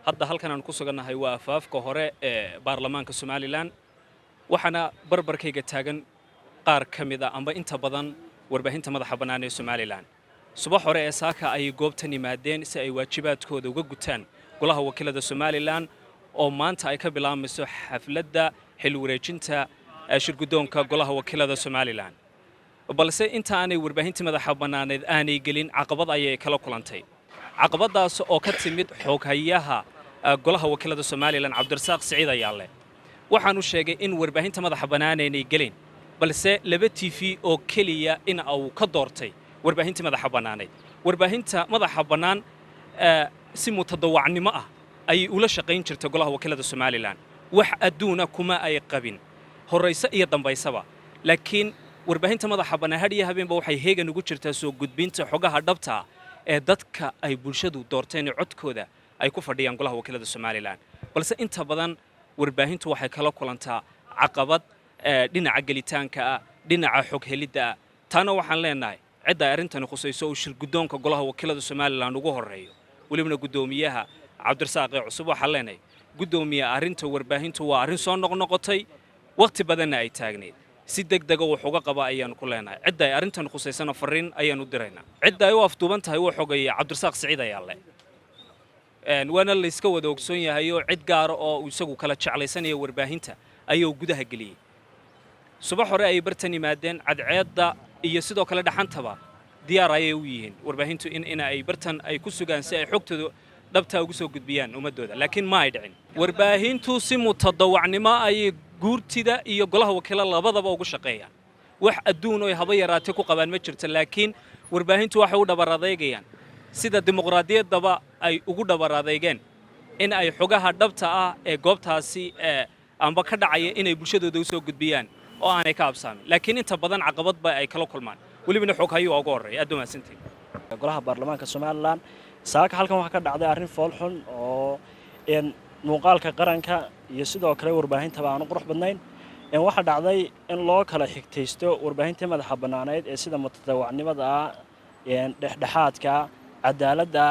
hadda halkan aan ku sugannahay waa afaafka hore ee baarlamaanka Somaliland waxaana barbarkayga taagan qaar ka mid ah amba inta badan warbaahinta madaxa bannaan ee Somaliland subax hore ee saaka ay goobtan yimaadeen si ay waajibaadkooda uga gutaan golaha wakiilada Somaliland oo maanta ay ka bilaamayso xafladda xil wareejinta shirgudoonka golaha wakiilada Somaliland balse inta aanay warbaahinta madaxa bannaaneed aanay gelin caqabad ayay kala kulantay caqabadaas oo ka timid xoghayaha golaha wakiilada Somaliland Cabdirasaaq Siciid Ayaale waxaanu sheegay in warbaahinta madaxa bannaan ay gelin balse laba TV oo kaliya in uu ka doortay warbaahinta madaxa bannaaneed warbaahinta madaxa bannaan si mutadawacnimo ah ay ula shaqayn jirtay golaha wakiilada Somaliland wax adduuna kuma ay qabin horeysa iyo dambaysaba laakiin warbaahinta madaxa bannaan hadiya habeenba waxay heegan ugu jirtaa soo gudbinta xogaha dhabta ee dadka ay bulshadu doorteen codkooda ay ku fadhiyaan golaha wakiilada Somaliland balse inta badan warbaahintu waxay kala kulantaa caqabad dhinaca gelitaanka dhinaca xog helida taana waxaan leenahay cid ay arintan khusayso oo shirgudoonka golaha wakiilada Somaliland ugu horeeyo waliba gudoomiyaha Cabdirasaaq cusub waxaan leenahay gudoomiyaha arinta warbaahintu waa arin soo noqnoqotay waqti badan ay taagneed si degdeg ah wax uga qaba ayaan ku leenahay cid ay arintan khusaysana fariin ayaan u diraynaa cid ay u afduuban tahay wax xogaya Cabdirasaaq Siciid Ayaale waana la iska wada ogsoon yahay oo cid gaar oo isagu kala jeclaysanaya warbaahinta ayuu gudaha galiyay subax hore ay bartan yimaadeen cadceedda iyo sidoo kale dhaxantaba diyaar ayay u yihiin warbaahintu in ay bartan ay ku sugaan si ay xogtooda dhabta ugu soo gudbiyaan ummadooda laakiin ma ay dhicin warbaahintu si mutadawacnimo ay guurtida iyo golaha wakiilada labadaba ugu shaqeeyaan wax adduun oo haba yaraatay ku qabaan ma jirto laakiin warbaahintu waxay u dhabaraadeegayaan sida dimuqraadiyadaba ay ugu dhabaraadeegeen in ay xogaha dhabta ah ee goobtaasi amba ka dhacaya inay bulshadooda u soo gudbiyaan oo aanay ka absaamin laakiin inta badan caqabad ba ay kala kulmaan walibana xog hayo ugu horeeya aad maasantiin golaha baarlamaanka Somaliland saaka halkan waxa ka dhacday arrin fool xun oo muuqaalka qaranka iyo sidoo kale warbaahinta aan qurux badnayn waxa dhacday in loo kala xigtaysto warbaahinta madaxa bannaaneed ee sida mutadawacnimada dhexdhexaadka cadaaladda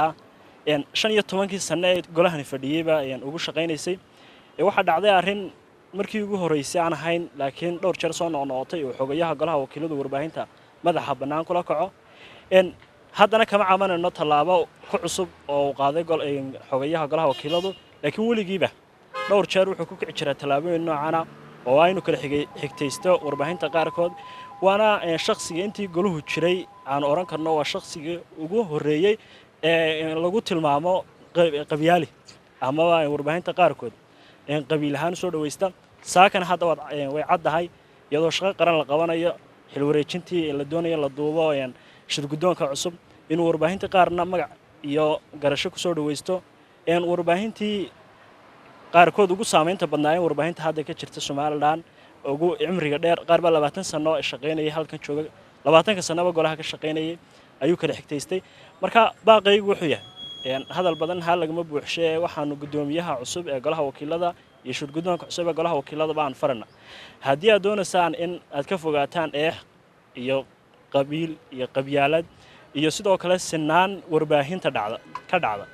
15 sano ee golahani fadhiyayba ugu shaqeynaysay waxa dhacday arrin markii ugu horeysay aan ahayn laakiin dhowr jeer soo noqnoqotay oo xogayaha golaha wakiilada warbaahinta madaxa bannaan kula kaco haddana kama camanayno tallaabo ku cusub oo qaaday xogayaha golaha wakiiladu laakiin weligiiba dhowr jeer wuxuu ku kici jiray tallaabooyin noocana oo aynu kala xigtaysto warbaahinta qaarkood waana shakhsiga intii goluhu jiray aan oran karno waa shakhsiga ugu horeeyay ee lagu tilmaamo qabiyaali ama warbaahinta qaarkood qabiil ahaan soo dhaweysta saakan hadda way caddahay iyadoo shaqo qaran la qabanayo xil wareejintii la doonayo la duubo shirgudoonka cusub inuu warbaahinta qaarna magac iyo garasho ku soo dhaweysto warbaahintii qaarkood ugu saameynta badnaayeen warbaahinta hadda ka jirta Somaliland ugu cimriga dheer qaar ba 20 sano shaqeynayay halkan jooga 20 sanaba golaha ka shaqeynayay ayuu kala xigtaystay marka baaqaygu wuxuu yahay hadal badan hal lagama buuxshay waxaanu gudoomiyaha cusub ee golaha wakiilada iyo shirgudoonka cusub ee golaha wakiilada baan farana haddii aad doonaysaan in aad ka fogaataan iyo qabiil iyo qabyaalad iyo sidoo kale sinaan warbaahinta ka dhacda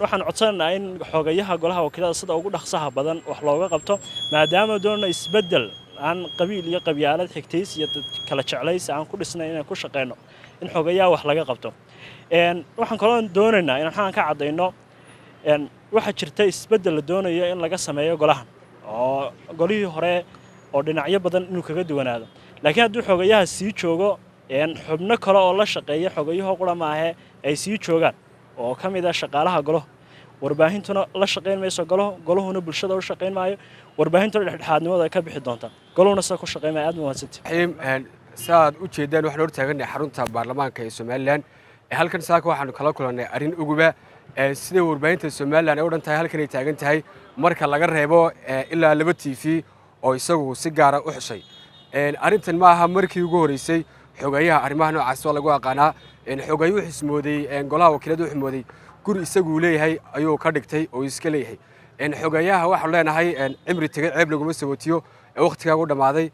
waxaan codsanaynaa in xogayaha golaha wakiilada sida ugu dhaqsaha badan wax looga qabto maadaama doonayno isbedel aan qabiil iyo qabyaalad xigtays iyo kala jeclays aan ku dhisnay inaan ku shaqeyno in xogayaha wax laga qabto waxaan kaloo doonaynaa in aan ka cadeyno waxa jirta isbedel la doonayo in laga sameeyo golahan oo golihii hore oo dhinacyo badan inuu kaga duwanaado laakiin haddii xogayaha sii joogo xubno kale oo la shaqeeya xogayaha qura maahe ay sii joogaan oo ka mid ah shaqaalaha golaha warbaahintuna la shaqeyn mayso golahuna bulshada u shaqeyn maayo warbaahintuna dhexdhexaadnimada ka bixi doonta golahuna sida ku shaqeyn maayo aad ma wadsantay saad u jeedaan waxaan hor taaganay xarunta baarlamaanka ee Somaliland halkan saaka waxaanu kala kulannay arrin uguba sida warbaahinta Somaliland ay u dhantahay halkan ay taagan tahay marka laga reebo ilaa 2 TV oo isagu si gaar ah u xushay arrintan ma aha markii ugu horeysay xogayaha arrimaha noocaas oo lagu aqaanaa xogayuu xismooday golaha wakiiladu xismooday guri isagu leeyahay ayuu ka dhigtay oo iska leeyahay xogayaha waxa leenahay cimri tagay ceeb laguma sabootiyo waqtiga ugu dhamaaday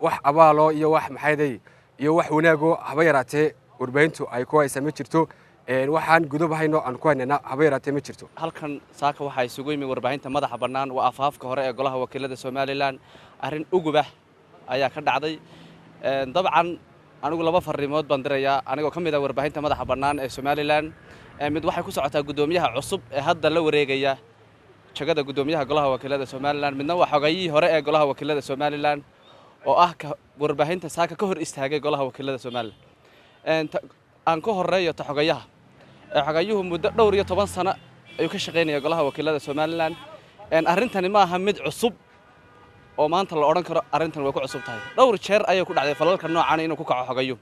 wax abaalo iyo wax maxayday iyo wax wanaago haba yaraatee warbaahintu ay ku haysaa ma jirto waxaan gudob hayno aan ku haynana haba yaraatee ma jirto. halkan saaka waxaa isugu yimi warbaahinta madaxa bannaan waa afaafka hore ee golaha wakiilada Somaliland arrin uguba ayaa ka dhacday dabcan anigu laba fariimood baan dirayaa anigoo ka mid ah warbaahinta madaxa bannaan ee Somaliland mid waxay ku socotaa gudoomiyaha cusub ee hadda la wareegaya jagada gudoomiyaha golaha wakiilada Somaliland midna waa xogayihii hore ee golaha wakiilada Somaliland oo ah warbaahinta saaka ka hor istaagay golaha wakiilada Somaliland aan ka horeeyo xogayaha xogayuhu muddo dhowr iyo 10 sano ayuu ka shaqeynaya golaha wakiilada Somaliland arrintani ma aha mid cusub oo maanta la oran karo arrintan way ku cusub tahay dhowr jeer ayay ku dhacday falalka noocan inuu ku kaco xogayo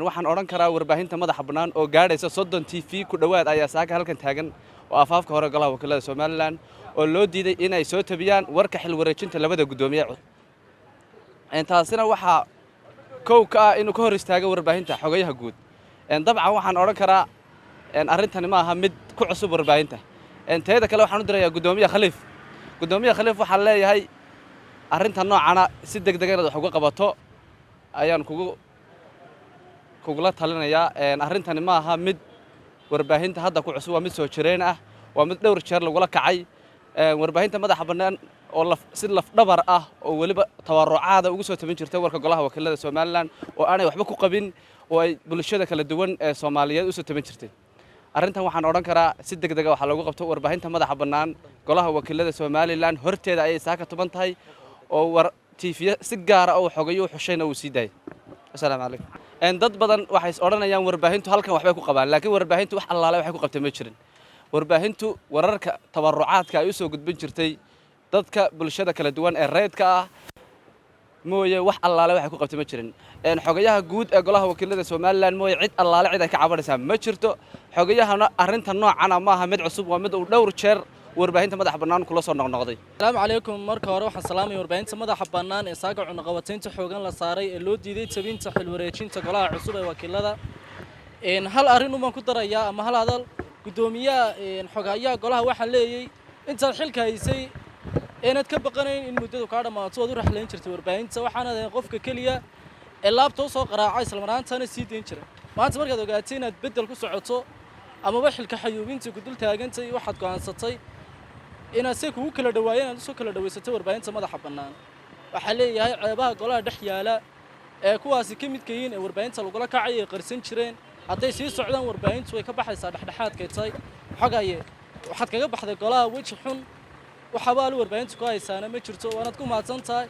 waxaan oran karaa warbaahinta madaxa bannaan oo gaadhaysa 30 TV ku dhawaad ayaa saaka halkan taagan oo afaafka hore golaha wakiilada Somaliland oo loo diiday inay soo tabiyaan warka xil wareejinta labada gudoomiye taasina waxa kow ka ah inuu ka hor istaago warbaahinta xogayaha guud dabcan waxaan oran karaa arrintani ma aha mid ku cusub warbaahinta teeda kale waxaan u dirayaa gudoomiyaha Khaliif waxaan leeyahay arrinta noocana si degdeg ah wax uga qabato ayaan kugula talinayaa arrintani ma aha mid warbaahinta hadda ku cusub waa mid soo jireen ah waa mid dhowr jeer lagu la kacay warbaahinta madaxa bannaan oo si laf dhabar ah oo waliba tawarucaada ugu soo tabin jirtay warka golaha wakiilada Somaliland oo aanay waxba ku qabin oo ay bulshada kala duwan ee Soomaaliyeed u soo tabin jirtay arrintan waxaan oran karaa si degdeg ah waxa lagu qabto warbaahinta madaxa bannaan golaha wakiilada Somaliland horteeda ay saaka tuban tahay oo war TV si gaar ah oo xogayo xushayna uu sii daayay assalaamu calaykum dad badan waxay oranayaan warbaahintu halkan waxbay ku qabaan laakiin warbaahintu wax allaale waxay ku qabtay ma jirin warbaahintu wararka tabarucaadka ay u soo gudbin jirtay dadka bulshada kala duwan ee reedka ah mooye wax allaale waxay ku qabtay ma jirin xogayaha guud ee golaha wakiilada Somaliland mooye cid allaale cid ay ka cabanaysaa ma jirto xogayahana arrinta noocan ma aha mid cusub waa mid uu dhowr jeer warbaahinta madaxa bannaan kula soo noqnoqday السلام عليكم marka hore waxaan salaamay warbaahinta madaxa bannaan ee saaga cunaqabataynta xoogan la saaray ee loo diiday tabinta xil wareejinta golaha cusub ee wakiilada hal arrin uma ku darayaa ama hal hadal gudoomiyaha xogayaha golaha waxaan leeyay intaad xilka haysay inaad ka baqanayn in muddadu ka dhamaato oo u raxlayn jirtay warbaahinta waxaan ahayn qofka kaliya ee laabta soo qaraacay isla markaana sii deyn jiray maanta markaad ogaatay inaad bedel ku socoto ama xilka xayuubinta gudul taagantay waxaad go'aansatay inaad si kugu kala dhawaayeen aad soo kala dhawaysatay warbaahinta madaxa bannaan waxa leeyahay ceebaha golaha dhex yaala ee kuwaasi ka mid yihiin ee warbaahinta lagu la kacay ee qarsan jireen hadday sii socdaan warbaahintu way ka baxaysaa dhexdhexaadkay tahay xogaye waxaad kaga baxday golaha waji xun waxa baa warbaahintu ku haysaana ma jirto waanaad ku maadsan tahay